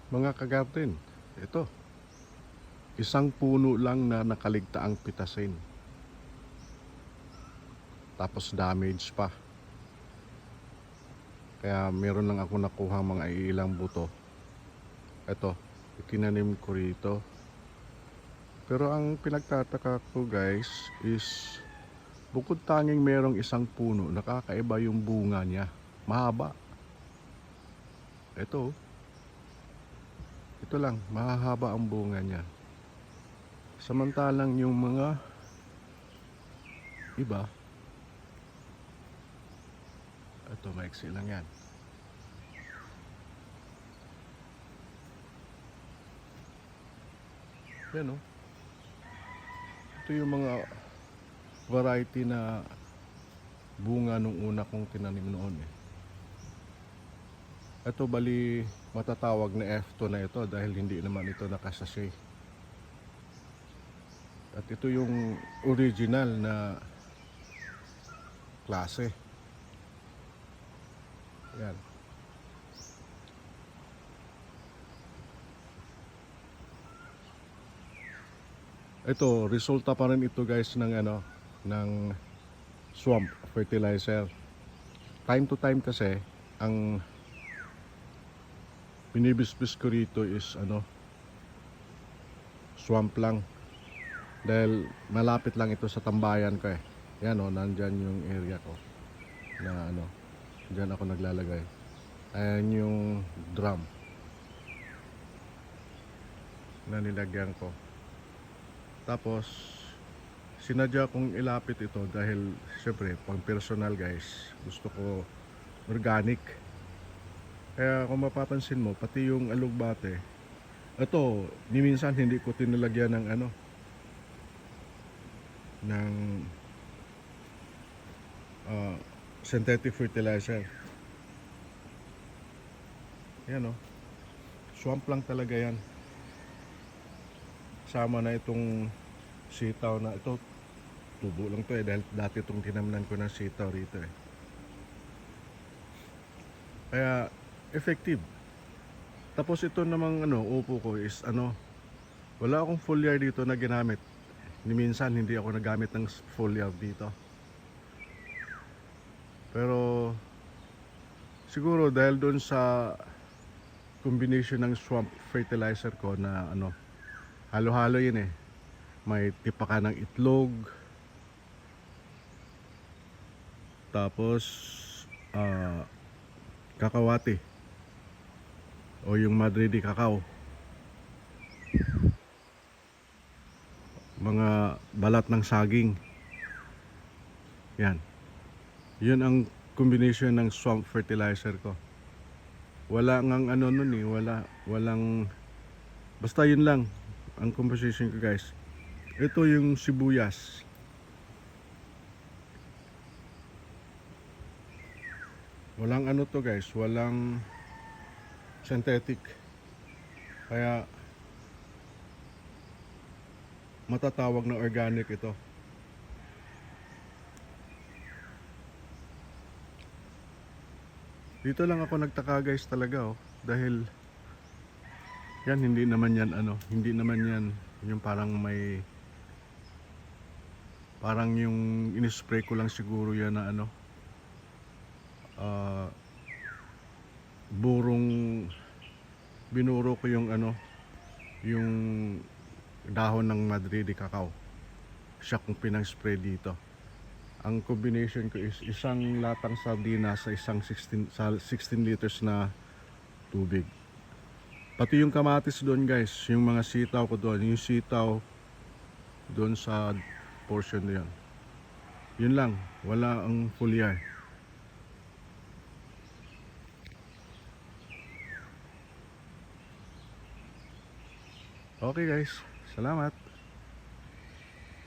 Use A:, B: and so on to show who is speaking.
A: Mga kagarden, ito, isang puno lang na nakaligtaang pitasin. Tapos damage pa. Kaya meron lang ako nakuha mga ilang buto. Ito, itinanim ko rito. Pero ang pinagtataka ko guys is bukod tanging merong isang puno, nakakaiba yung bunga niya. Mahaba. Ito lang, mahahaba ang bunga niya. Samantalang yung mga iba, ito maiksi lang yan. Yan o. Ito yung mga variety na bunga nung una kong tinanim noon eh. Ito bali matatawag na F2 na ito dahil hindi naman ito nakasashay. At ito yung original na klase. Yan. Ito, resulta pa rin ito guys ng ng swamp fertilizer. Time to time kasi ang binibisbis ko rito is swamp lang. Dahil malapit lang ito sa tambayan ko eh. Yan o, nandyan yung area ko na dyan ako naglalagay. Ayan yung drum na nilagyan ko. Tapos sinadya kong ilapit ito dahil syempre pang personal guys, gusto ko organic. Kaya kung mapapansin mo, pati yung alugbate, ito ni minsan hindi ko tinalagyan ng ng synthetic fertilizer. Yan o, swamp lang talaga yan. Sama na itong sitaw na ito, tubo lang to eh dahil dati itong tinamnan ko ng sitaw rito eh. Kaya effective. Tapos ito namang upo ko is wala akong foliar dito na ginamit. Ni minsan hindi ako nagamit ng foliar dito. Pero siguro dahil doon sa combination ng swamp fertilizer ko na halo-halo yun eh. May tipaka ng itlog, tapos kakawati o yung Madridi cacao, mga balat ng saging. Yan, yun ang combination ng swamp fertilizer ko. Wala ngang nun eh, walang basta yun lang ang composition ko guys. Ito yung sibuyas. Walang to guys, walang synthetic. Kaya matatawag na organic ito. Dito lang ako nagtaka guys talaga dahil yan hindi naman yan yung parang yung inispray ko lang siguro yan na binuro ko yung yung dahon ng Madridi cacao. Siya kung pinang-spray dito. Ang combination ko is isang latang sardina sa isang 16 liters na tubig. Pati yung kamatis doon guys, yung mga sitaw ko doon, yung sitaw doon sa portion na yan. Yun lang, wala ang foliar. Okay guys, salamat.